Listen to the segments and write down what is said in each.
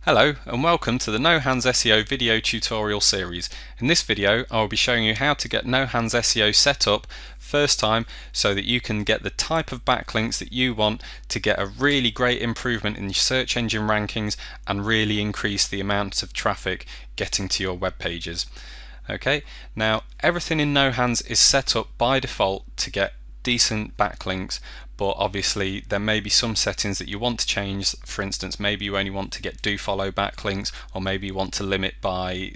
Hello and welcome to the No Hands SEO video tutorial series. In this video I will be showing you how to get No Hands SEO set up first time so that you can get the type of backlinks that you want to get a really great improvement in your search engine rankings and really increase the amount of traffic getting to your web pages. Okay, now everything in No Hands is set up by default to get decent backlinks, but obviously there may be some settings that you want to change. For instance, maybe you only want to get do follow backlinks, or maybe you want to limit by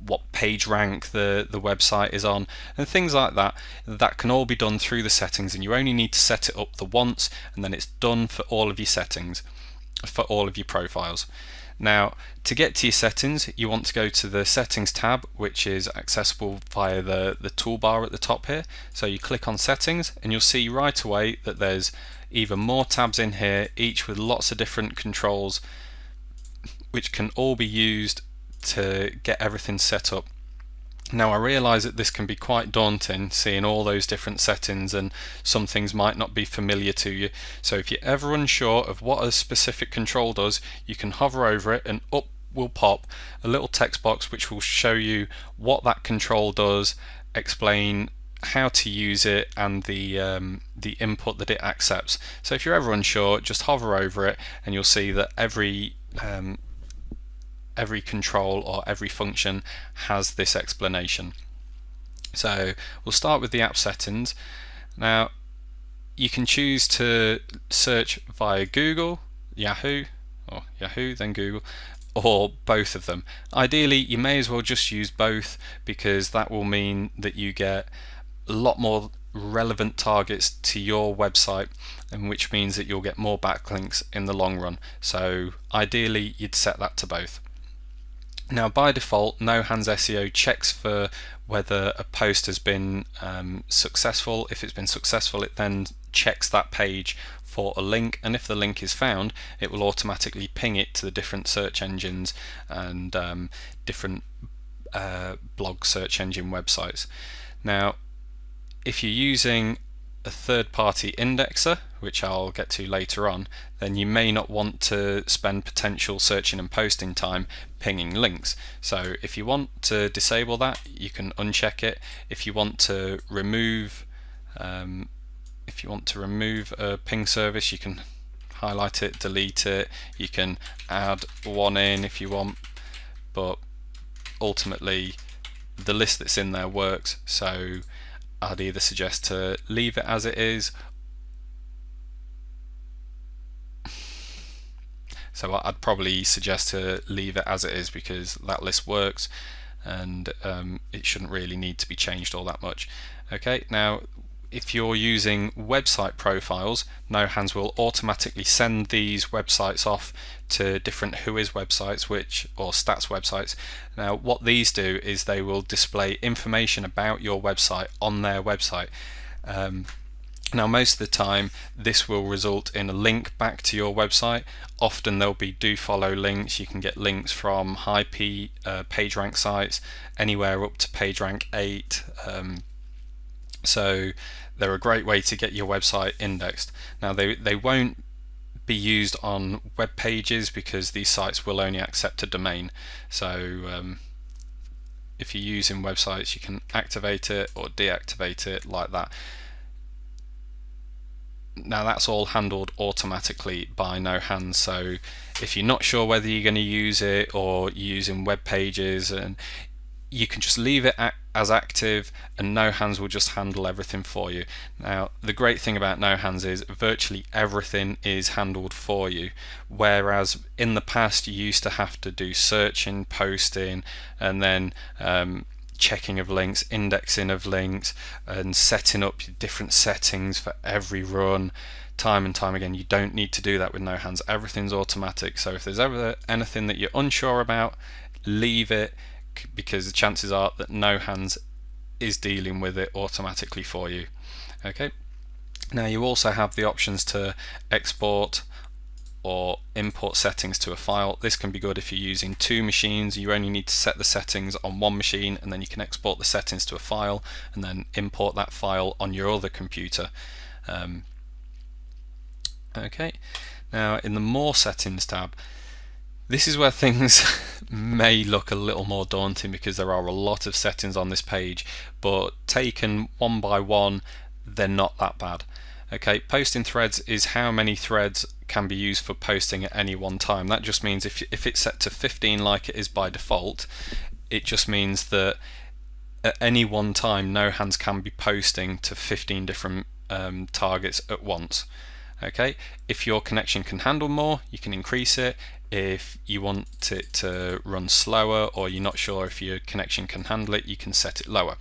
what page rank the website is on, and things like that. That can all be done through the settings, and you only need to set it up the once, and then it's done for all of your settings, for all of your profiles. Now, to get to your settings, you want to go to the settings tab, which is accessible via the toolbar at the top here. So you click on settings and you'll see right away that there's even more tabs in here, each with lots of different controls which can all be used to get everything set up. Now, I realise that this can be quite daunting, seeing all those different settings, and some things might not be familiar to you. So if you're ever unsure of what a specific control does, you can hover over it and up will pop a little text box which will show you what that control does, explain how to use it, and the input that it accepts. So if you're ever unsure, just hover over it and you'll see that every control or every function has this explanation. So we'll start with the app settings. Now you can choose to search via Google, Yahoo, or Yahoo then Google, or both of them. Ideally you may as well just use both, because that will mean that you get a lot more relevant targets to your website, and which means that you'll get more backlinks in the long run. So ideally you'd set that to both. Now by default, No Hands SEO checks for whether a post has been successful. If it's been successful, it then checks that page for a link, and if the link is found, it will automatically ping it to the different search engines and different blog search engine websites. Now if you're using a third-party indexer, which I'll get to later on, then you may not want to spend potential searching and posting time pinging links. So if you want to disable that, you can uncheck it. If you want to remove a ping service, you can highlight it, delete it. You can add one in if you want, but ultimately the list that's in there works. So I'd either suggest to leave it as it is. So I'd probably suggest to leave it as it is, because that list works and it shouldn't really need to be changed all that much. Okay, now if you're using website profiles, No Hands will automatically send these websites off to different Whois websites, or stats websites. Now what these do is they will display information about your website on their website. Now most of the time this will result in a link back to your website. Often there'll be do follow links. You can get links from high page rank sites, anywhere up to page rank 8. So they're a great way to get your website indexed. Now they won't be used on web pages, because these sites will only accept a domain. So if you're using websites, you can activate it or deactivate it like that. Now that's all handled automatically by No Hands. So if you're not sure whether you're going to use it or you're using web pages, and you can just leave it as active, and No Hands will just handle everything for you. Now the great thing about No Hands is virtually everything is handled for you, whereas in the past you used to have to do searching, posting, and then checking of links, indexing of links, and setting up different settings for every run time and time again. You don't need to do that with No Hands. Everything's automatic. So if there's ever anything that you're unsure about, leave it, because the chances are that No Hands is dealing with it automatically for you. Okay, now you also have the options to export or import settings to a file. This can be good if you're using 2 machines. You only need to set the settings on one machine, and then you can export the settings to a file and then import that file on your other computer. Okay, now in the More Settings tab, This is where things may look a little more daunting because there are a lot of settings on this page, but taken one by one, they're not that bad. Okay, posting threads is how many threads can be used for posting at any one time. That just means if it's set to 15 like it is by default, it just means that at any one time no hands can be posting to 15 different targets at once. Okay, if your connection can handle more, you can increase it. If you want it to run slower, or you're not sure if your connection can handle it, you can set it lower.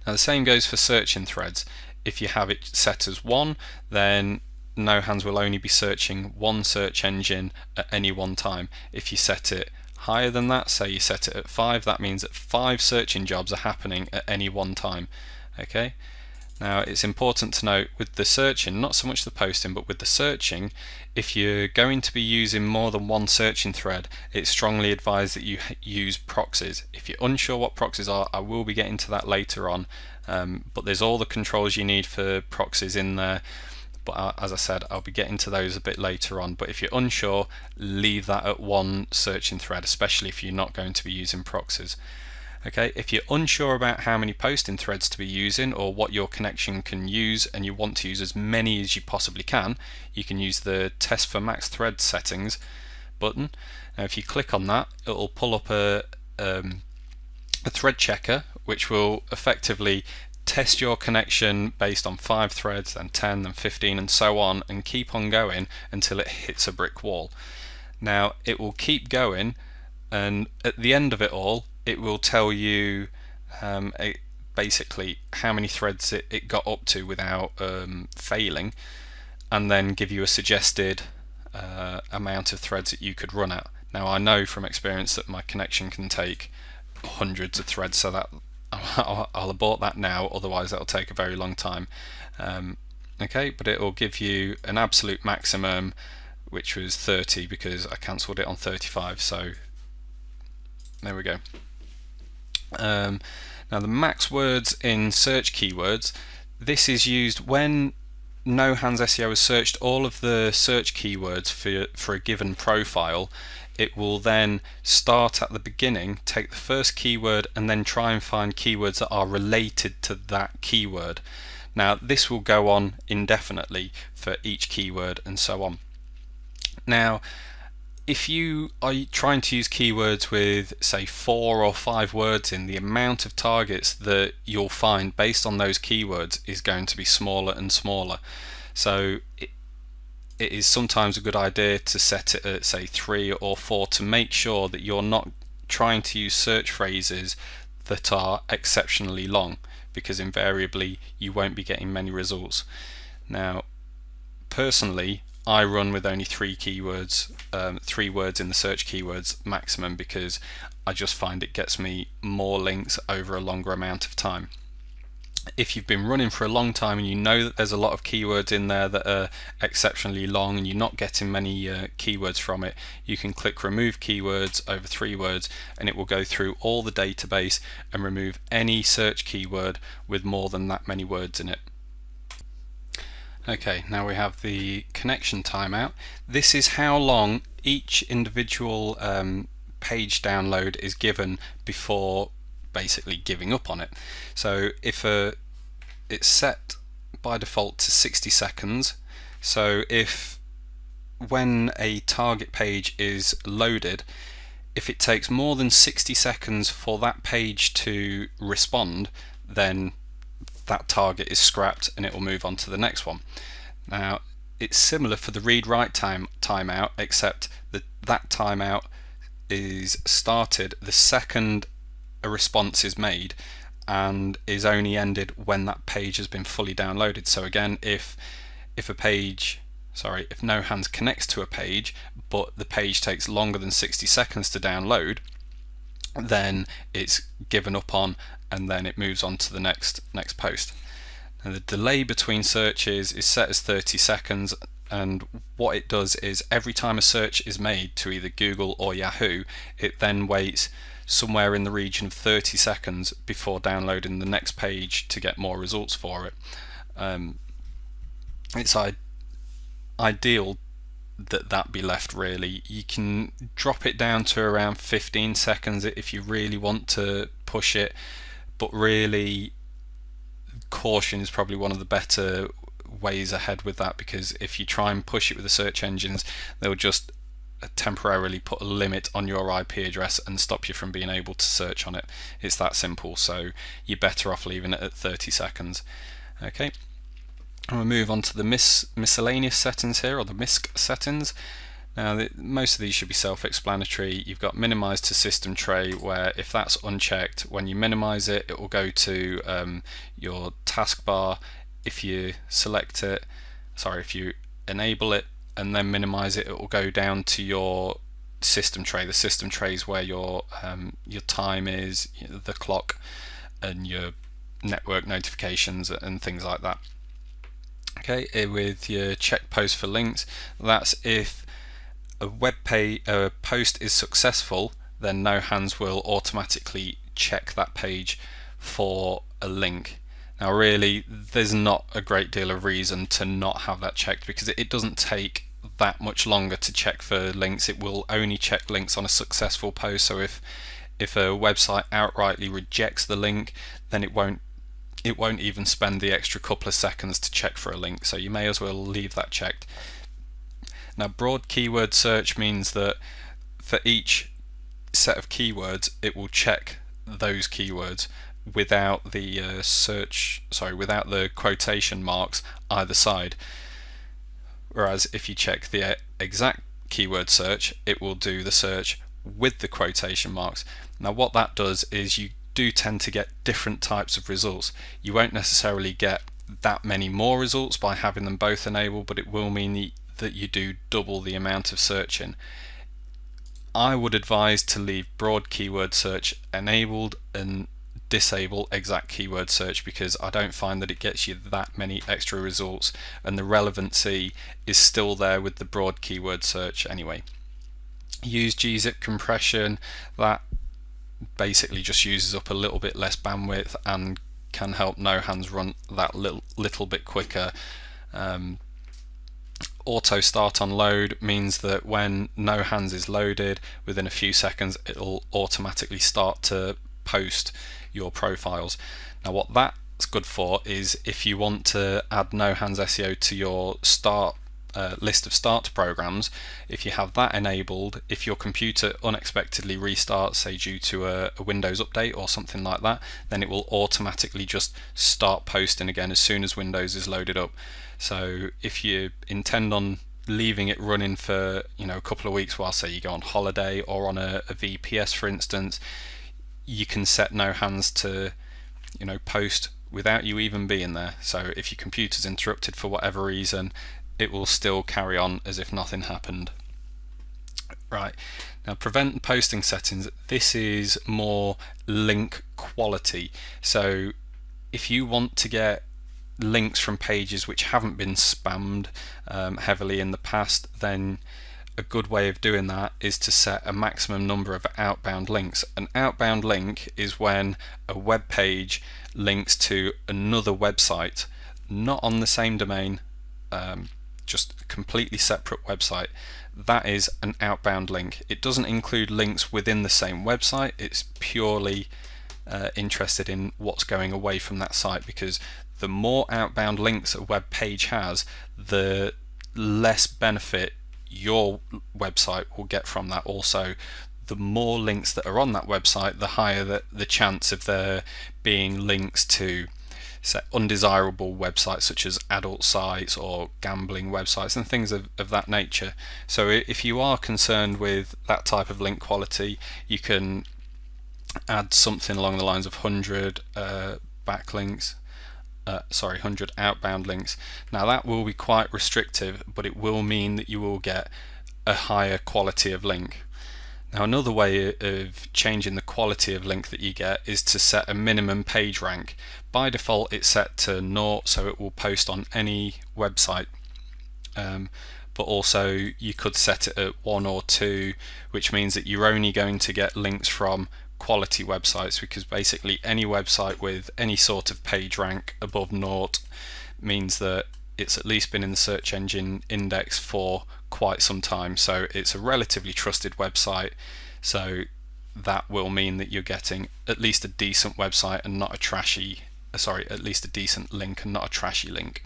Now the same goes for searching threads. If you have it set as 1, then no hands will only be searching one search engine at any one time. If you set it higher than that, say you set it at 5, that means that 5 searching jobs are happening at any one time. Okay. Now it's important to note with the searching, not so much the posting, but with the searching, if you're going to be using more than one searching thread, it's strongly advised that you use proxies. If you're unsure what proxies are, I will be getting to that later on, but there's all the controls you need for proxies in there. But as I said, I'll be getting to those a bit later on. But if you're unsure, leave that at one searching thread, especially if you're not going to be using proxies. Okay, if you're unsure about how many posting threads to be using or what your connection can use, and you want to use as many as you possibly can, you can use the Test for Max Thread Settings button. Now if you click on that, it will pull up a thread checker, which will effectively test your connection based on 5 threads, then 10, then 15, and so on, and keep on going until it hits a brick wall. Now it will keep going, and at the end of it all, it will tell you basically how many threads it got up to without failing, and then give you a suggested amount of threads that you could run at. Now I know from experience that my connection can take hundreds of threads, so that I'll abort that now, otherwise that'll take a very long time. Okay, but it will give you an absolute maximum, which was 30 because I cancelled it on 35, so there we go. Now the max words in search keywords, this is used when No Hands SEO has searched all of the search keywords for a given profile. It will then start at the beginning, take the first keyword, and then try and find keywords that are related to that keyword. Now this will go on indefinitely for each keyword and so on. Now if you are trying to use keywords with say 4 or 5 words in, the amount of targets that you'll find based on those keywords is going to be smaller and smaller. So it is sometimes a good idea to set it at say 3 or 4 to make sure that you're not trying to use search phrases that are exceptionally long, because invariably you won't be getting many results. Now personally, I run with only 3 keywords, 3 words in the search keywords maximum, because I just find it gets me more links over a longer amount of time. If you've been running for a long time and you know that there's a lot of keywords in there that are exceptionally long and you're not getting many keywords from it, you can click remove keywords over 3 words, and it will go through all the database and remove any search keyword with more than that many words in it. Okay, now we have the connection timeout. This is how long each individual page download is given before basically giving up on it. So if it's set by default to 60 seconds, so if when a target page is loaded, if it takes more than 60 seconds for that page to respond, then that target is scrapped and it will move on to the next one. Now it's similar for the read-write timeout, except that timeout is started the second a response is made and is only ended when that page has been fully downloaded. So again, if No Hands connects to a page but the page takes longer than 60 seconds to download, then it's given up on, and then it moves on to the next post. And the delay between searches is set as 30 seconds, and what it does is every time a search is made to either Google or Yahoo, it then waits somewhere in the region of 30 seconds before downloading the next page to get more results for it. It's ideal that be left really. You can drop it down to around 15 seconds if you really want to push it, but really caution is probably one of the better ways ahead with that, because if you try and push it with the search engines, they'll just temporarily put a limit on your IP address and stop you from being able to search on it. It's that simple, so you're better off leaving it at 30 seconds. Okay, and we'll move on to the miscellaneous settings here, or the MISC settings. Now most of these should be self-explanatory. You've got minimize to system tray, where if that's unchecked, when you minimize it, it will go to your taskbar. If you select it, if you enable it and then minimize it, it will go down to your system tray. The system tray is where your time is, the clock, and your network notifications and things like that. Okay, with your check post for links, that's if a a post is successful, then No Hands will automatically check that page for a link. Now really, there's not a great deal of reason to not have that checked, because it doesn't take that much longer to check for links. It will only check links on a successful post. So if a website outrightly rejects the link, then it won't even spend the extra couple of seconds to check for a link. So you may as well leave that checked. Now, broad keyword search means that for each set of keywords, it will check those keywords without the without the quotation marks either side. Whereas if you check the exact keyword search, it will do the search with the quotation marks. Now, what that does is you do tend to get different types of results. You won't necessarily get that many more results by having them both enabled, but it will mean that you do double the amount of searching. I would advise to leave broad keyword search enabled and disable exact keyword search, because I don't find that it gets you that many extra results, and the relevancy is still there with the broad keyword search anyway. Use gzip compression. That basically just uses up a little bit less bandwidth and can help No Hands run that little bit quicker. Auto start on load means that when No Hands is loaded, within a few seconds it'll automatically start to post your profiles. Now what that's good for is if you want to add No Hands SEO to your list of start programs. If you have that enabled, if your computer unexpectedly restarts, say due to a Windows update or something like that, then it will automatically just start posting again as soon as Windows is loaded up. So if you intend on leaving it running for a couple of weeks while, say, you go on holiday or on a VPS, for instance, you can set No Hands to post without you even being there. So if your computer's interrupted for whatever reason, it will still carry on as if nothing happened. Right, now prevent posting settings. This is more link quality. So if you want to get links from pages which haven't been spammed heavily in the past, then a good way of doing that is to set a maximum number of outbound links. An outbound link is when a web page links to another website, not on the same domain, just a completely separate website. That is an outbound link. It doesn't include links within the same website. It's purely interested in what's going away from that site, because the more outbound links a web page has, the less benefit your website will get from that. Also, the more links that are on that website, the higher the chance of there being links to undesirable websites such as adult sites or gambling websites and things of that nature. So if you are concerned with that type of link quality, you can add something along the lines of 100 backlinks, 100 outbound links. Now that will be quite restrictive, but it will mean that you will get a higher quality of link. Now another way of changing the quality of link that you get is to set a minimum page rank. By default it's set to 0, so it will post on any website, but also you could set it at 1 or 2, which means that you're only going to get links from quality websites, because basically any website with any sort of page rank above 0 means that it's at least been in the search engine index for quite some time, so it's a relatively trusted website. So that will mean that you're getting at least a decent website and not a trashy, at least a decent link and not a trashy link.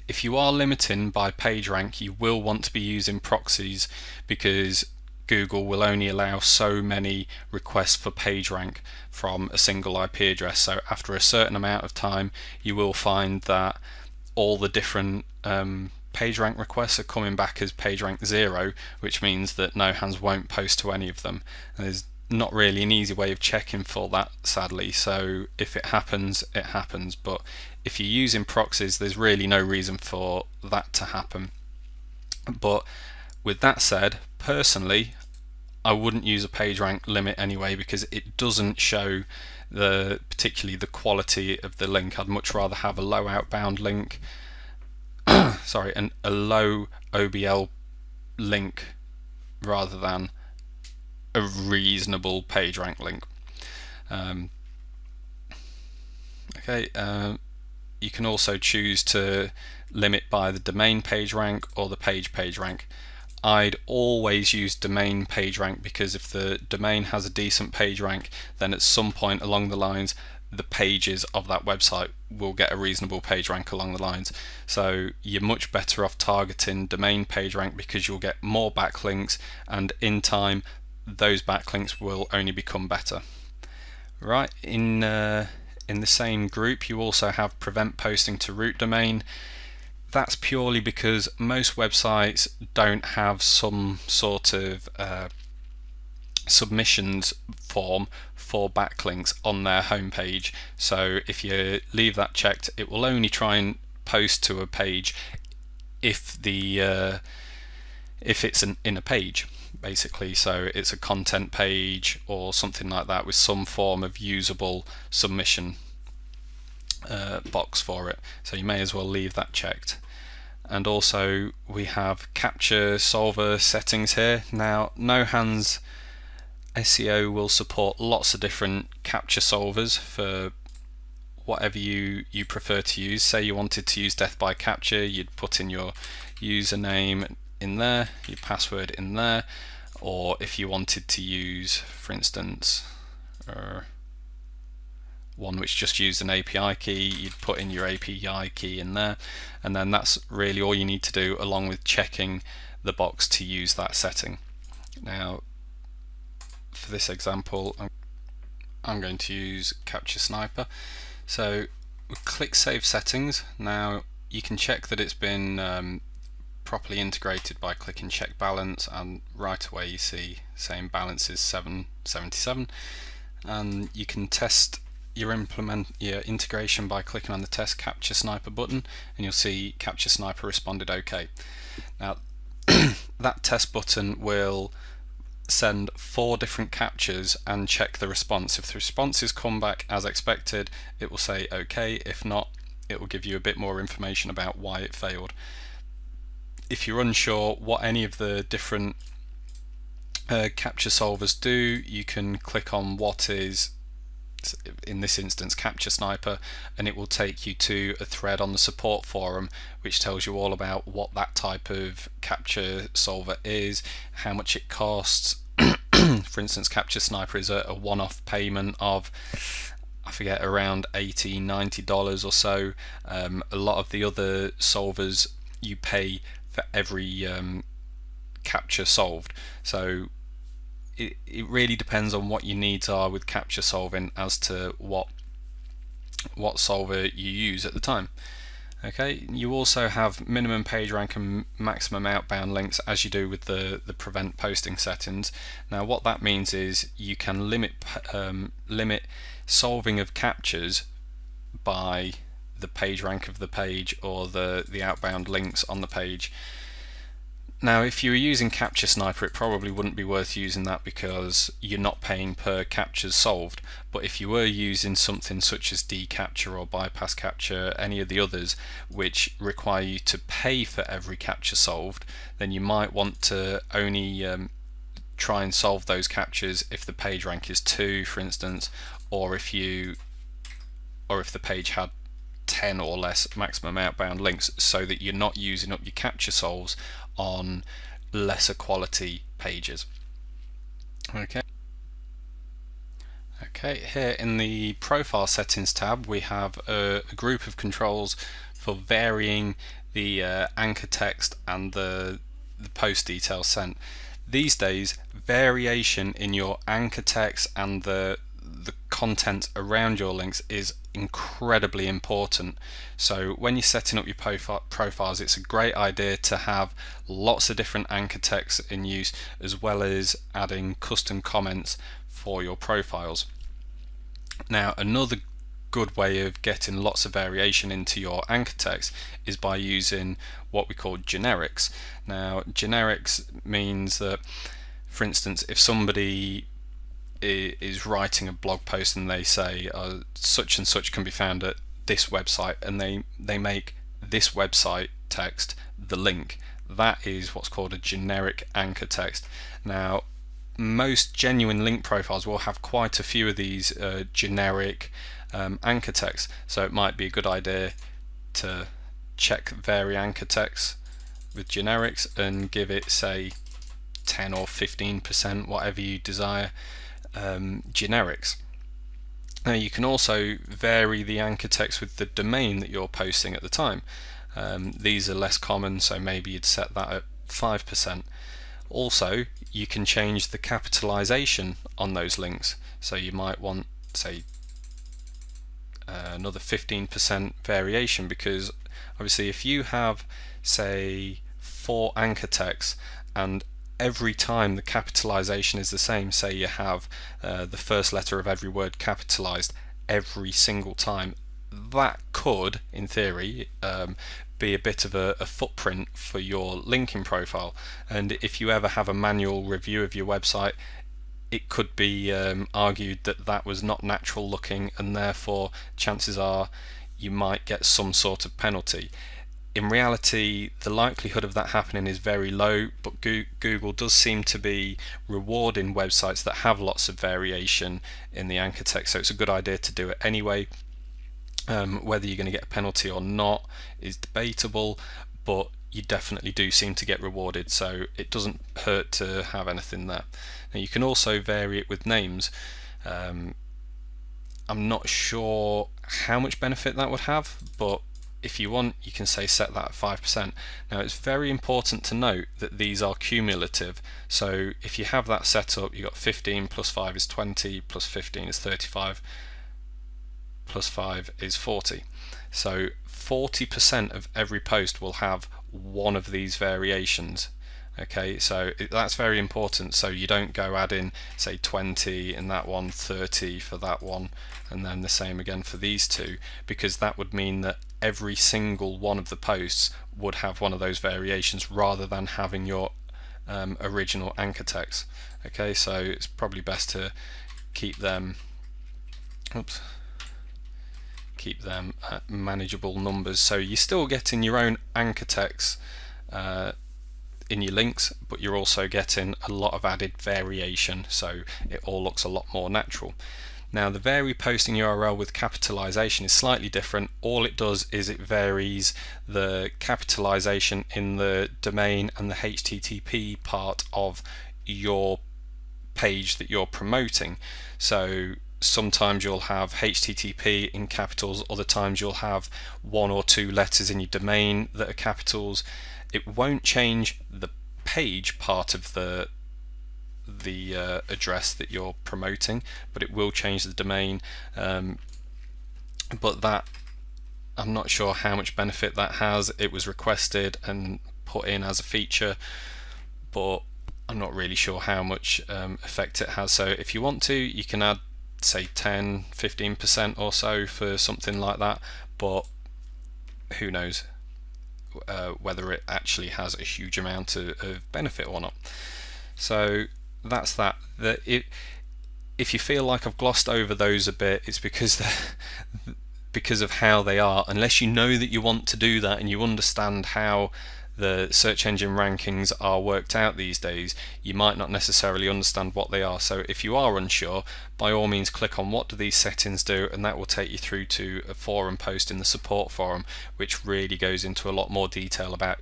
If you are limiting by PageRank, you will want to be using proxies, because Google will only allow so many requests for PageRank from a single IP address. So after a certain amount of time, you will find that all the different PageRank requests are coming back as PageRank 0, which means that No Hands won't post to any of them. And there's not really an easy way of checking for that, sadly, so if it happens, it happens. But if you're using proxies, there's really no reason for that to happen. But with that said, personally, I wouldn't use a PageRank limit anyway, because it doesn't show particularly the quality of the link. I'd much rather have a low outbound link and a low OBL link rather than a reasonable PageRank link. You can also choose to limit by the domain PageRank or the page PageRank. I'd always use domain PageRank, because if the domain has a decent PageRank, then at some point along the lines the pages of that website will get a reasonable PageRank along the lines. So you're much better off targeting domain PageRank, because you'll get more backlinks, and in time those backlinks will only become better. Right, in the same group you also have prevent posting to root domain. That's purely because most websites don't have some sort of submissions form for backlinks on their homepage. So if you leave that checked, it will only try and post to a page if it's in a page, basically. So it's a content page or something like that with some form of usable submission box for it. So you may as well leave that checked. And also we have capture solver settings here. Now No Hands SEO will support lots of different capture solvers for whatever you prefer to use. Say you wanted to use death by capture, you'd put in your username in there, your password in there, or if you wanted to use, for instance, one which just used an API key, you'd put in your API key in there, and then that's really all you need to do, along with checking the box to use that setting. Now for this example I'm going to use Capture Sniper. So we'll click Save Settings. Now you can check that it's been properly integrated by clicking Check Balance, and right away you see saying balance is 777, and you can test your integration by clicking on the Test Capture Sniper button, and you'll see Capture Sniper responded OK. Now that test button will send 4 different captures and check the response. If the responses come back as expected, it will say OK. If not, it will give you a bit more information about why it failed. If you're unsure what any of the different capture solvers do, you can click on what is, in this instance, Capture Sniper, and it will take you to a thread on the support forum which tells you all about what that type of capture solver is, how much it costs. For instance, Capture Sniper is a one-off payment of, I forget, around $80–90 or so. A lot of the other solvers you pay for every capture solved. So it really depends on what your needs are with capture solving as to what solver you use at the time. Okay, you also have minimum page rank and maximum outbound links, as you do with the prevent posting settings. Now what that means is you can limit solving of captures by the page rank of the page or the outbound links on the page. Now if you were using Capture Sniper, it probably wouldn't be worth using that because you're not paying per captures solved. But if you were using something such as deCapture or bypass capture, any of the others which require you to pay for every capture solved, then you might want to only try and solve those captures if the page rank is 2, for instance, or if the page had 10 or less maximum outbound links, so that you're not using up your capture solves on lesser quality pages. Okay, here in the profile settings tab we have a group of controls for varying the anchor text and the post details sent. These days, variation in your anchor text and the content around your links is incredibly important. So when you're setting up your profiles, it's a great idea to have lots of different anchor texts in use, as well as adding custom comments for your profiles. Now, another good way of getting lots of variation into your anchor text is by using what we call generics. Now, generics means that, for instance, if somebody is writing a blog post and they say such and such can be found at this website, and they make this website text the link, that is what's called a generic anchor text. Now, most genuine link profiles will have quite a few of these generic anchor texts, so it might be a good idea to check vary anchor text with generics and give it, say, 10 or 15%, whatever you desire, generics. Now, you can also vary the anchor text with the domain that you're posting at the time. These are less common, so maybe you'd set that at 5%. Also, you can change the capitalization on those links, so you might want, say, another 15% variation, because obviously if you have, say, 4 anchor texts and every time the capitalization is the same, say you have the first letter of every word capitalized every single time, that could, in theory, be a bit of a footprint for your linking profile. And if you ever have a manual review of your website, it could be argued that that was not natural looking, and therefore chances are you might get some sort of penalty. In reality, the likelihood of that happening is very low, but Google does seem to be rewarding websites that have lots of variation in the anchor text, so it's a good idea to do it anyway. Whether you're going to get a penalty or not is debatable, but you definitely do seem to get rewarded, so it doesn't hurt to have anything there. Now, you can also vary it with names. I'm not sure how much benefit that would have, but if you want, you can say set that at 5%. Now, it's very important to note that these are cumulative, so if you have that set up, you've got 15 plus 5 is 20, plus 15 is 35, plus 5 is 40. So 40% of every post will have one of these variations. Okay, so that's very important, so you don't go adding, say, 20 in that one, 30 for that one, and then the same again for these two, because that would mean that every single one of the posts would have one of those variations rather than having your original anchor text. Okay, so it's probably best to keep them at manageable numbers, so you're still getting your own anchor text in your links, but you're also getting a lot of added variation, so it all looks a lot more natural. Now, the vary posting URL with capitalization is slightly different. All it does is it varies the capitalization in the domain and the HTTP part of your page that you're promoting. So sometimes you'll have HTTP in capitals, other times you'll have 1 or 2 letters in your domain that are capitals. It won't change the page part of the address that you're promoting, but it will change the domain. But that, I'm not sure how much benefit that has. It was requested and put in as a feature, but I'm not really sure how much effect it has. So if you want to, you can add, say, 10-15% or so for something like that, but who knows whether it actually has a huge amount of benefit or not. So that's that. If you feel like I've glossed over those a bit, it's because of how they are. Unless you know that you want to do that and you understand how the search engine rankings are worked out these days, you might not necessarily understand what they are. So if you are unsure, by all means click on what do these settings do, and that will take you through to a forum post in the support forum, which really goes into a lot more detail about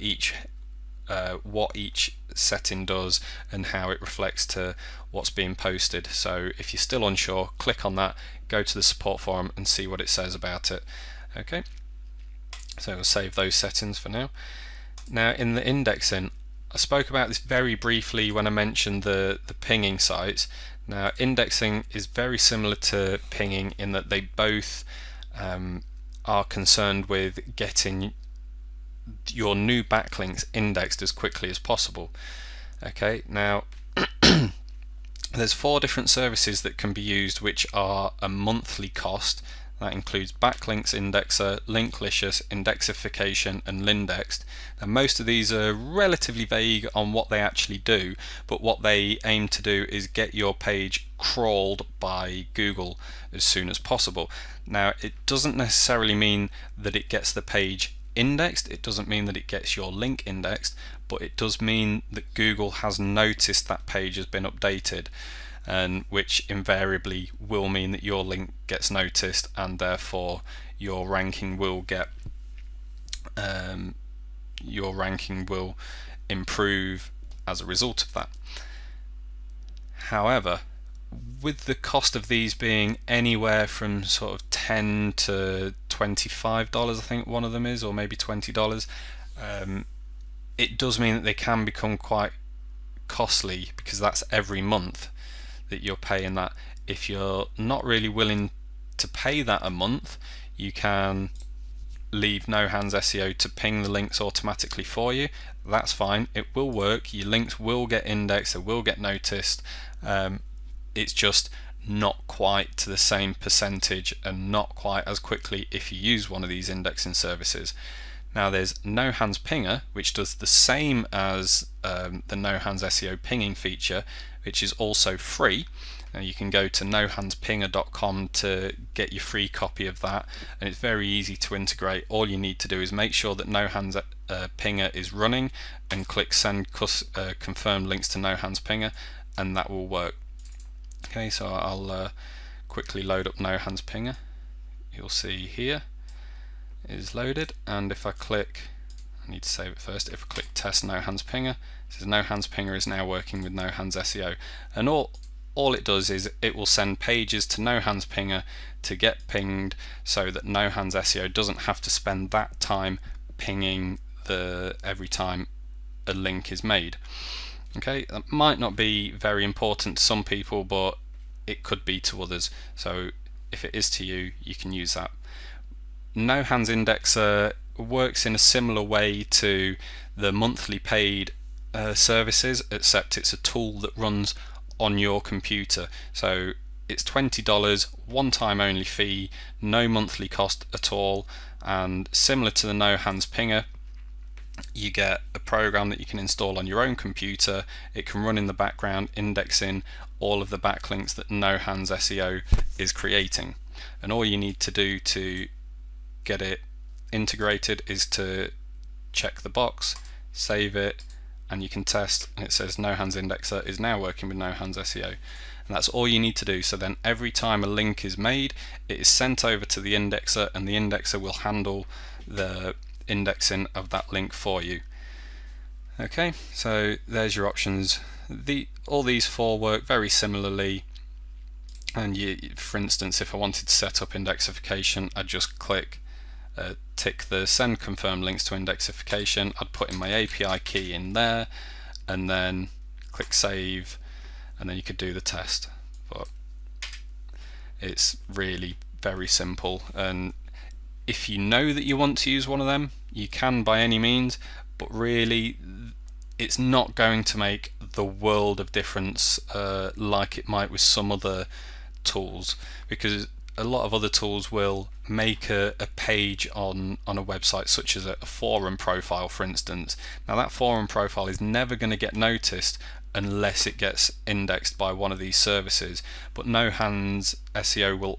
what each setting does and how it reflects to what's being posted. So if you're still unsure, click on that, go to the support forum and see what it says about it. Okay, so we'll save those settings for now. Now in the indexing, I spoke about this very briefly when I mentioned the pinging sites. Now indexing is very similar to pinging in that they both are concerned with getting your new backlinks indexed as quickly as possible. Okay, now there's 4 different services that can be used which are a monthly cost. That includes Backlinks Indexer, Linklicious, Indexification and Lindext. Now most of these are relatively vague on what they actually do, but what they aim to do is get your page crawled by Google as soon as possible. Now it doesn't necessarily mean that it gets the page indexed, it doesn't mean that it gets your link indexed, but it does mean that Google has noticed that page has been updated, and which invariably will mean that your link gets noticed, and therefore your ranking will improve as a result of that. However, with the cost of these being anywhere from sort of $10 to $25, I think one of them is, or maybe $20, it does mean that they can become quite costly, because that's every month that you're paying that. If you're not really willing to pay that a month, you can leave No Hands SEO to ping the links automatically for you. That's fine, it will work, your links will get indexed, they will get noticed. It's just not quite to the same percentage and not quite as quickly if you use one of these indexing services. Now there's No Hands Pinger, which does the same as the No Hands SEO pinging feature, which is also free. Now you can go to nohandspinger.com to get your free copy of that, and it's very easy to integrate. All you need to do is make sure that No Hands Pinger is running and click send confirm links to No Hands Pinger, and that will work. Okay, so I'll quickly load up No Hands Pinger. You'll see here it is loaded, and if I click, I need to save it first, if I click test No Hands Pinger, it says No Hands Pinger is now working with No Hands SEO, and all it does is it will send pages to No Hands Pinger to get pinged, so that No Hands SEO doesn't have to spend that time pinging every time a link is made. Okay, that might not be very important to some people, but it could be to others, so if it is to you, you can use that. No Hands Indexer works in a similar way to the monthly paid services, except it's a tool that runs on your computer. So it's $20, one time only fee, no monthly cost at all, and similar to the No Hands Pinger, you get a program that you can install on your own computer. It can run in the background indexing all of the backlinks that No Hands SEO is creating, and all you need to do to get it integrated is to check the box, save it, and you can test, and it says No Hands Indexer is now working with No Hands SEO, and that's all you need to do. So then every time a link is made, it is sent over to the indexer, and the indexer will handle the indexing of that link for you. Okay, so there's your options. All these 4 work very similarly, and for instance, if I wanted to set up indexification, I'd just tick the send confirm links to indexification, I'd put in my API key in there, and then click save, and then you could do the test. But it's really very simple, and if you know that you want to use one of them, you can by any means, but really it's not going to make the world of difference like it might with some other tools, because a lot of other tools will make a page on a website, such as a forum profile, for instance. Now that forum profile is never going to get noticed unless it gets indexed by one of these services, but No Hands SEO will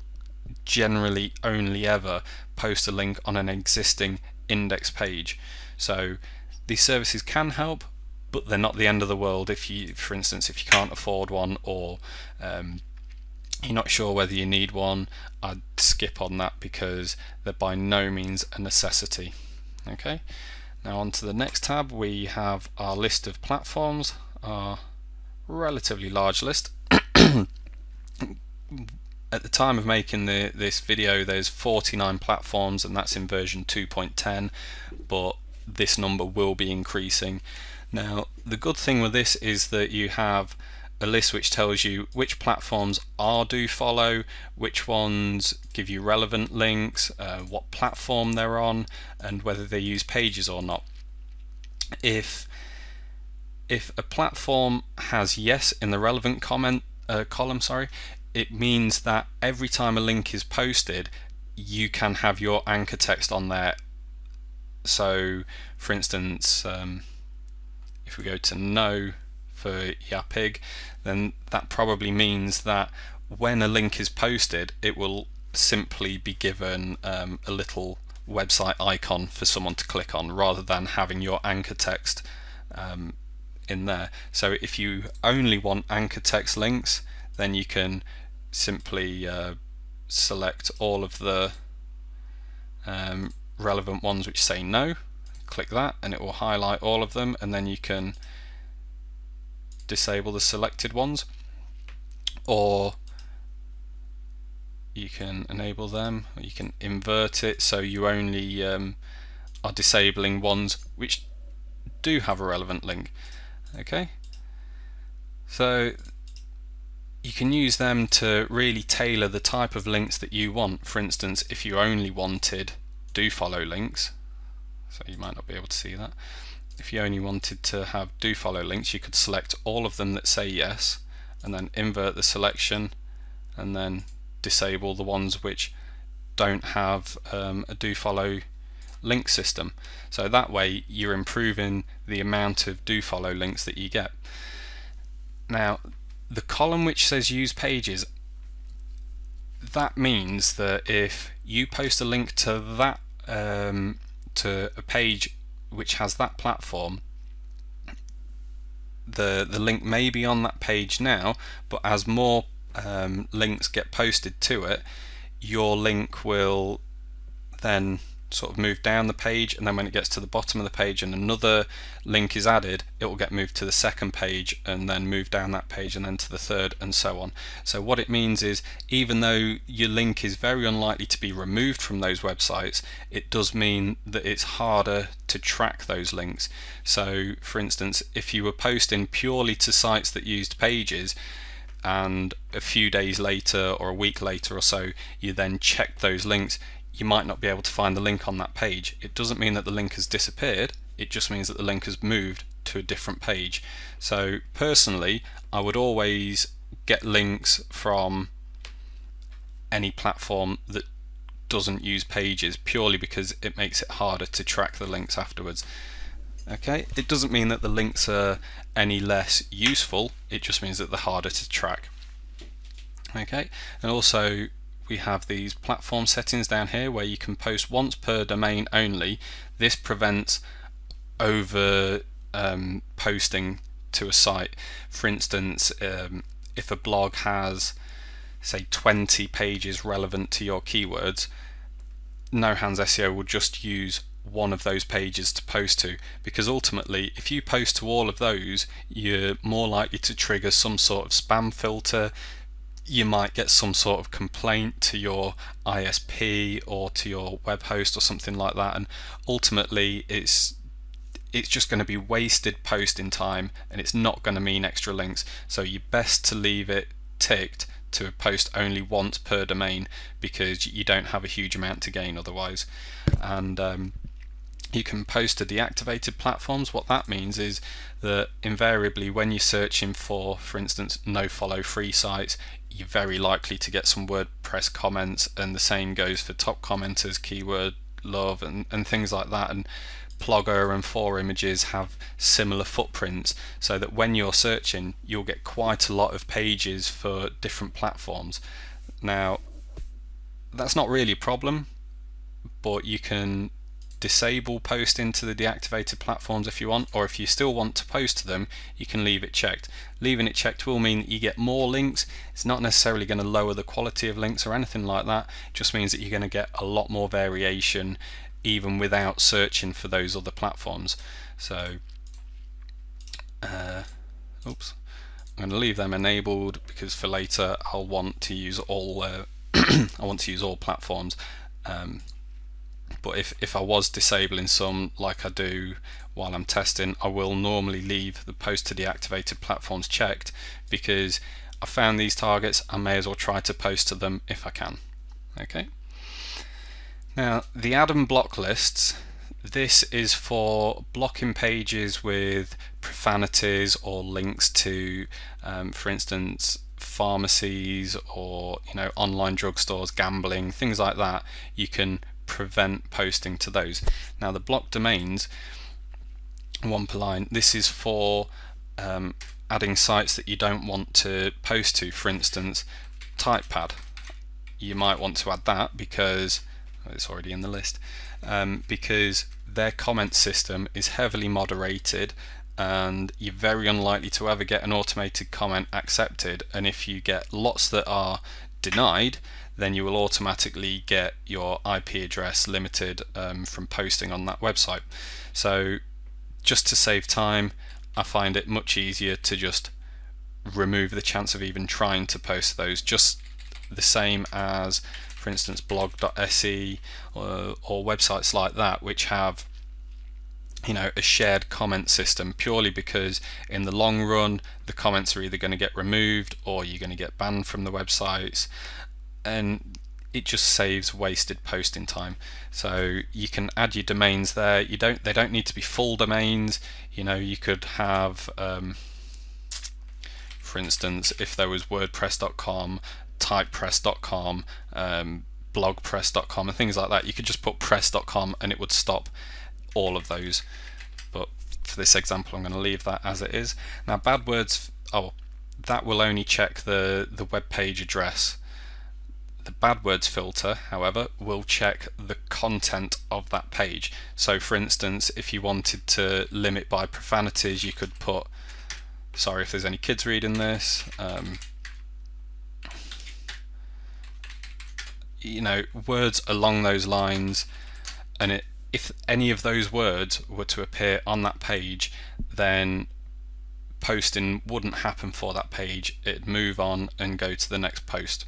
generally only ever post a link on an existing index page. So These services can help, but they're not the end of the world. If you, for instance, if you can't afford one, or you're not sure whether you need one, I'd skip on that because they're by no means a necessity. Okay, now on to the next tab. We have our list of platforms, our relatively large list. At the time of making this video, there's 49 platforms, and that's in version 2.10, but this number will be increasing. Now, the good thing with this is that you have a list which tells you which platforms are do follow, which ones give you relevant links, what platform they're on, and whether they use pages or not. If a platform has yes in the relevant column, it means that every time a link is posted, you can have your anchor text on there. So, for instance, if we go to no for Yapig, then that probably means that when a link is posted, it will simply be given a little website icon for someone to click on, rather than having your anchor text in there. So if you only want anchor text links, then you can simply select all of the relevant ones which say no, click that, and it will highlight all of them, and then you can disable the selected ones, or you can enable them, or you can invert it so you only are disabling ones which do have a relevant link. Okay, so you can use them to really tailor the type of links that you want. For instance, if you only wanted do follow links, so you might not be able to see that, if you only wanted to have do follow links, you could select all of them that say yes, and then invert the selection, and then disable the ones which don't have a do follow link system. So that way you're improving the amount of do follow links that you get. Now, the column which says use pages, that means that if you post a link to that to a page which has that platform, the link may be on that page now, but as more links get posted to it, your link will then sort of move down the page, and then when it gets to the bottom of the page and another link is added, it will get moved to the second page, and then move down that page, and then to the third, and so on. So what it means is, even though your link is very unlikely to be removed from those websites, it does mean that it's harder to track those links. So for instance, if you were posting purely to sites that used pages, and a few days later or a week later or so you then check those links, you might not be able to find the link on that page. It doesn't mean that the link has disappeared, it just means that the link has moved to a different page. So personally, I would always get links from any platform that doesn't use pages, purely because it makes it harder to track the links afterwards. Okay, it doesn't mean that the links are any less useful, it just means that they're harder to track. Okay, and also we have these platform settings down here where you can post once per domain only. This prevents over posting to a site. For instance, if a blog has, say, 20 pages relevant to your keywords, No Hands SEO will just use one of those pages to post to, because ultimately if you post to all of those, you're more likely to trigger some sort of spam filter. You might get some sort of complaint to your ISP or to your web host or something like that, and ultimately it's just going to be wasted posting time, and it's not going to mean extra links. So you're best to leave it ticked to post only once per domain, because you don't have a huge amount to gain otherwise. And you can post to deactivated platforms. What that means is that invariably when you're searching for instance, no follow free sites, you're very likely to get some WordPress comments, and the same goes for top commenters, keyword love, and things like that. And Blogger and 4images have similar footprints, so that when you're searching, you'll get quite a lot of pages for different platforms. Now, that's not really a problem, but you can disable posting to the deactivated platforms if you want, or if you still want to post to them, you can leave it checked. Leaving it checked will mean that you get more links. It's not necessarily going to lower the quality of links or anything like that. It just means that you're going to get a lot more variation even without searching for those other platforms. So oops, I'm going to leave them enabled because for later I'll want to use all I want to use all platforms. But if I was disabling some, like I do while I'm testing, I will normally leave the post to deactivated platforms checked, because I found these targets, I may as well try to post to them if I can. Okay. Now the add and block lists, this is for blocking pages with profanities or links to, for instance, pharmacies or online drugstores, gambling, things like that. You can prevent posting to those. Now the block domains, one per line, this is for adding sites that you don't want to post to. For instance, TypePad, you might want to add that because it's already in the list, because their comment system is heavily moderated and you're very unlikely to ever get an automated comment accepted, and if you get lots that are denied, then you will automatically get your IP address limited from posting on that website. So just to save time, I find it much easier to just remove the chance of even trying to post those, just the same as, for instance, blog.se or websites like that, which have a shared comment system, purely because in the long run the comments are either going to get removed or you're going to get banned from the websites, and it just saves wasted posting time. So you can add your domains there. They don't need to be full domains. You could have, for instance, if there was wordpress.com, typepress.com, blogpress.com and things like that, you could just put press.com and it would stop all of those. But for this example, I'm going to leave that as it is. Now bad words, that will only check the web page address. The bad words filter, however, will check the content of that page. So for instance, if you wanted to limit by profanities, you could put, sorry if there's any kids reading this, words along those lines, and if any of those words were to appear on that page, then posting wouldn't happen for that page. It'd move on and go to the next post.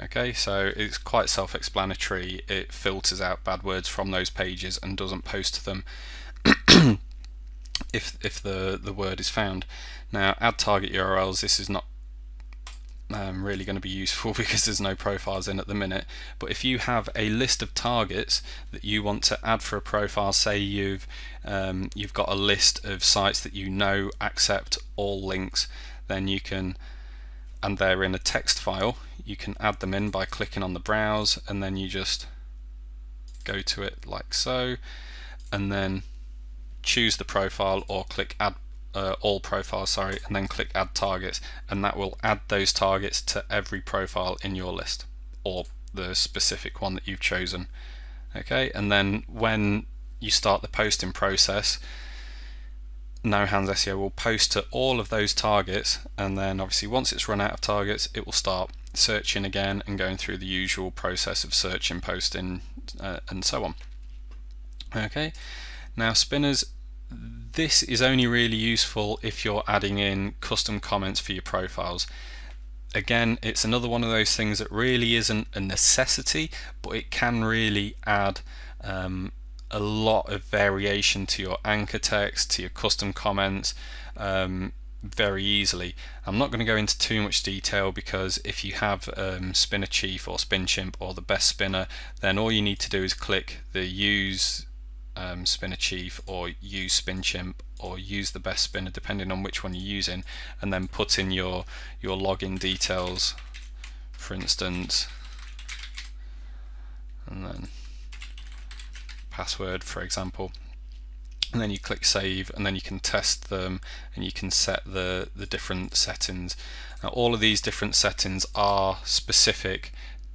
Okay, so it's quite self-explanatory. It filters out bad words from those pages and doesn't post to them if the word is found. Now add target URLs, this is not really going to be useful because there's no profiles in at the minute, but if you have a list of targets that you want to add for a profile, say you've got a list of sites that accept all links, then you can, and they're in a text file, you can add them in by clicking on the browse, and then you just go to it like so, and then choose the profile or click add all profiles, and then click add targets, and that will add those targets to every profile in your list or the specific one that you've chosen. Okay, and then when you start the posting process, No Hands SEO will post to all of those targets, and then obviously once it's run out of targets, it will start searching again and going through the usual process of searching, posting, and so on. Okay, now spinners, this is only really useful if you're adding in custom comments for your profiles. Again, it's another one of those things that really isn't a necessity, but it can really add a lot of variation to your anchor text, to your custom comments, very easily. I'm not going to go into too much detail, because if you have Spinner Chief or SpinChimp or the best spinner, then all you need to do is click the use Spinner Chief or use SpinChimp or use the best spinner, depending on which one you're using, and then put in your login details, for instance, and then password, for example, and then you click save, and then you can test them and you can set the different settings. Now all of these different settings are specific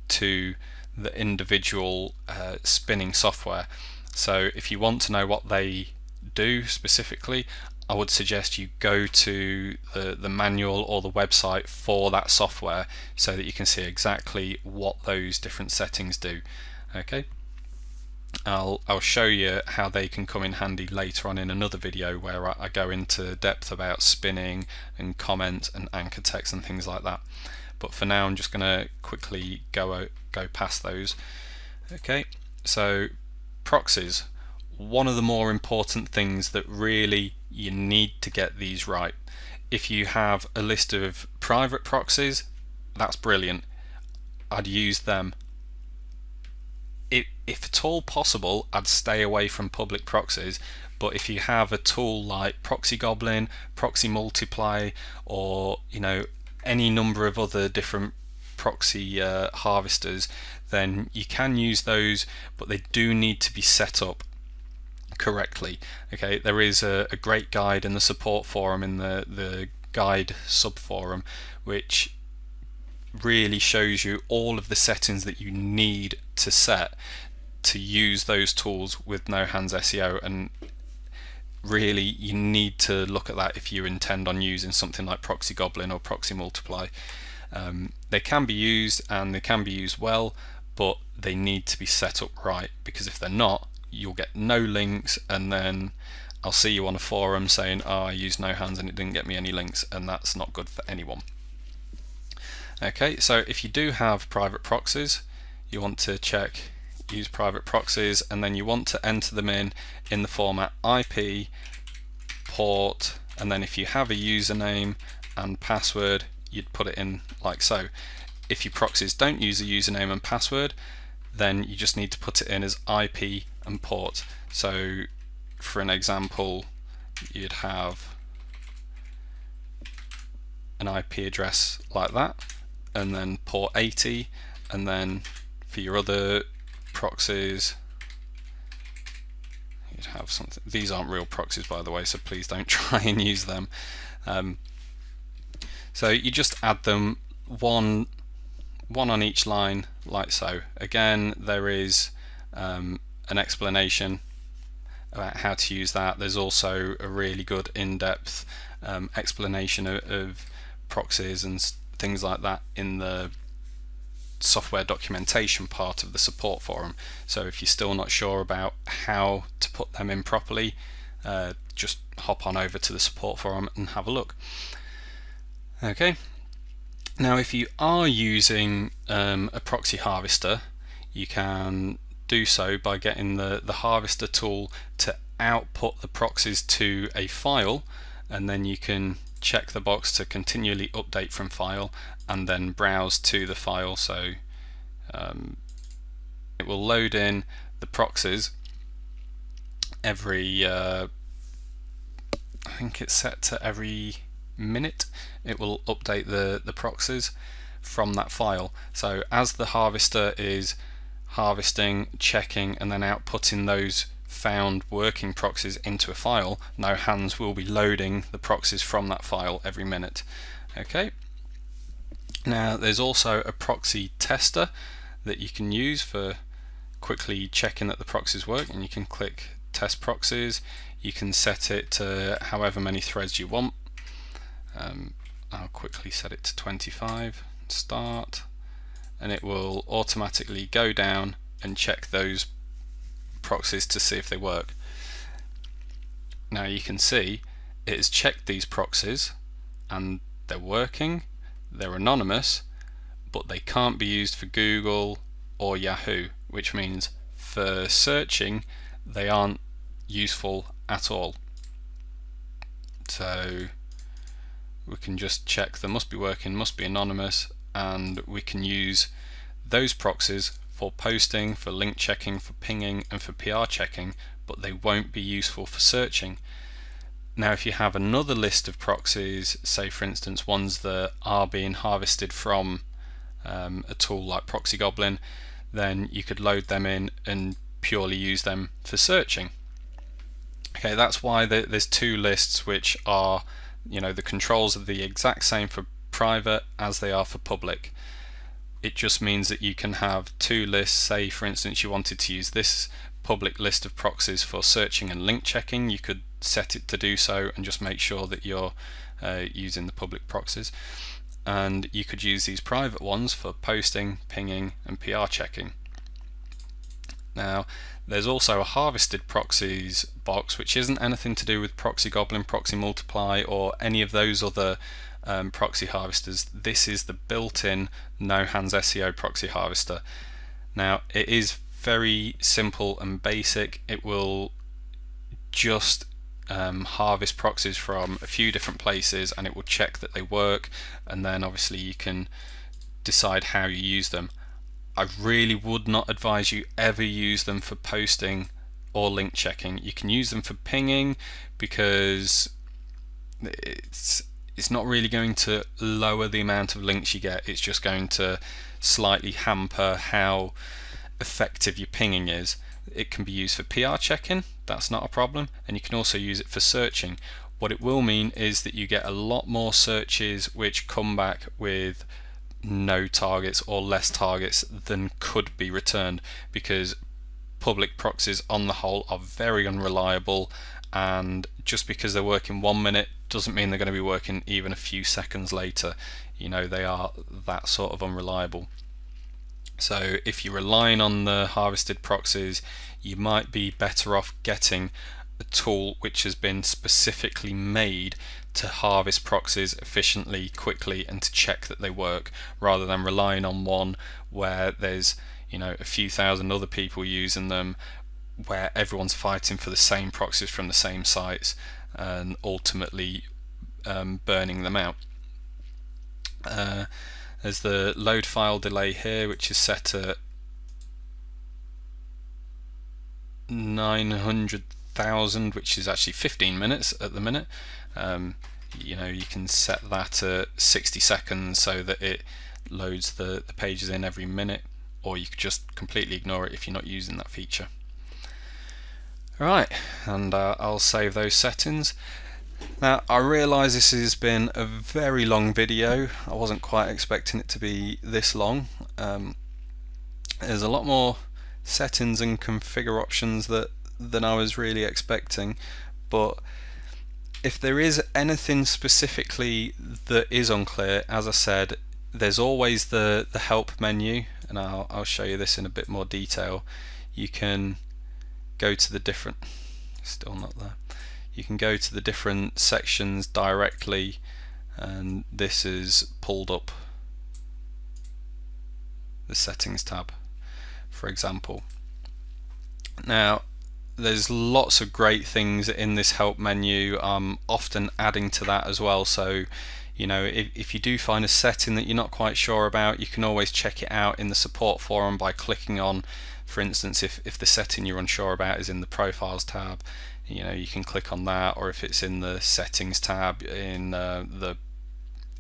to the individual spinning software. So if you want to know what they do specifically, I would suggest you go to the manual or the website for that software so that you can see exactly what those different settings do. Okay, I'll show you how they can come in handy later on in another video where I go into depth about spinning and comment and anchor text and things like that. But for now I'm just going to quickly go past those. Okay, so proxies. One of the more important things that really you need to get these right. If you have a list of private proxies, that's brilliant. I'd use them. If at all possible, I'd stay away from public proxies. But if you have a tool like Proxy Goblin, Proxy Multiply, or any number of other different proxy harvesters, then you can use those, but they do need to be set up correctly. Okay, there is a great guide in the support forum, in the guide subforum, which really shows you all of the settings that you need to set to use those tools with No Hands SEO, and really you need to look at that if you intend on using something like Proxy Goblin or Proxy Multiply. They can be used and they can be used well, but they need to be set up right, because if they're not, you'll get no links, and then I'll see you on a forum saying, I used No Hands and it didn't get me any links, and that's not good for anyone. Okay, so if you do have private proxies, you want to check use private proxies, and then you want to enter them in the format IP, port, and then if you have a username and password, you'd put it in like so. If your proxies don't use a username and password, then you just need to put it in as IP and port. So for an example, you'd have an IP address like that, and then port 80, and then for your other proxies you'd have something. These aren't real proxies, by the way, so please don't try and use them. So you just add them one on each line like so. Again, there is an explanation about how to use that. There's also a really good in-depth explanation of proxies and things like that in the software documentation part of the support forum. So if you're still not sure about how to put them in properly, just hop on over to the support forum and have a look. Okay, now if you are using a proxy harvester, you can do so by getting the harvester tool to output the proxies to a file, and then you can check the box to continually update from file and then browse to the file. So it will load in the proxies every I think it's set to every minute. It will update the proxies from that file. So as the harvester is harvesting, checking, and then outputting those found working proxies into a file, No Hands will be loading the proxies from that file every minute. Okay, now there's also a proxy tester that you can use for quickly checking that the proxies work, and you can click test proxies. You can set it to however many threads you want. I'll quickly set it to 25, start, and it will automatically go down and check those proxies to see if they work. Now you can see it has checked these proxies and they're working, they're anonymous, but they can't be used for Google or Yahoo, which means for searching they aren't useful at all. So we can just check they must be working, must be anonymous, and we can use those proxies for posting, for link checking, for pinging, and for PR checking, but they won't be useful for searching. Now if you have another list of proxies, say for instance ones that are being harvested from a tool like Proxy Goblin, then you could load them in and purely use them for searching. Okay, that's why there's two lists, which are, the controls are the exact same for private as they are for public. It just means that you can have two lists. Say for instance you wanted to use this public list of proxies for searching and link checking, you could set it to do so and just make sure that you're using the public proxies. And you could use these private ones for posting, pinging and PR checking. Now there's also a harvested proxies box, which isn't anything to do with Proxy Goblin, Proxy Multiply or any of those other proxy harvesters. This is the built-in No Hands SEO proxy harvester. Now it is very simple and basic. It will just harvest proxies from a few different places and it will check that they work, and then obviously you can decide how you use them. I really would not advise you ever use them for posting or link checking. You can use them for pinging because it's not really going to lower the amount of links you get. It's just going to slightly hamper how effective your pinging is. It can be used for PR checking, that's not a problem, and you can also use it for searching. What it will mean is that you get a lot more searches which come back with no targets or less targets than could be returned, because public proxies on the whole are very unreliable, and just because they're working 1 minute doesn't mean they're going to be working even a few seconds later. You know, they are that sort of unreliable. So if you're relying on the harvested proxies, you might be better off getting a tool which has been specifically made to harvest proxies efficiently, quickly, and to check that they work, rather than relying on one where there's, you know, a few thousand other people using them, where everyone's fighting for the same proxies from the same sites and ultimately burning them out. There's the load file delay here, which is set at 900,000, which is actually 15 minutes at the minute. You know, you can set that at 60 seconds so that it loads the pages in every minute, or you could just completely ignore it if you're not using that feature. Alright, and I'll save those settings. Now I realise this has been a very long video. I wasn't quite expecting it to be this long. There's a lot more settings and configure options than I was really expecting, but if there is anything specifically that is unclear, as I said, there's always the help menu, and I'll show you this in a bit more detail. You can go to the different, still not there. You can go to the different sections directly, and this is pulled up the settings tab, for example. Now there's lots of great things in this help menu. I'm often adding to that as well, so you know, if you do find a setting that you're not quite sure about, you can always check it out in the support forum by clicking on, for instance, if the setting you're unsure about is in the profiles tab, you know, you can click on that, or if it's in the settings tab in the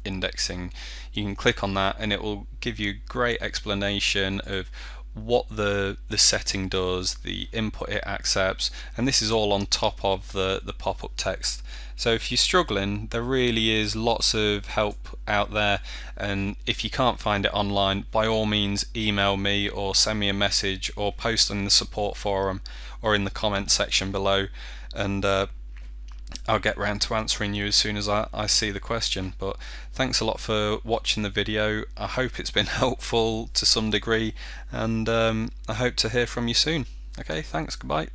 indexing, you can click on that and it will give you a great explanation of what the setting does, the input it accepts, and this is all on top of the pop-up text. So if you're struggling, there really is lots of help out there, and if you can't find it online, by all means email me or send me a message or post on the support forum or in the comment section below, and I'll get round to answering you as soon as I see the question. But thanks a lot for watching the video. I hope it's been helpful to some degree, and I hope to hear from you soon. Okay, thanks, goodbye.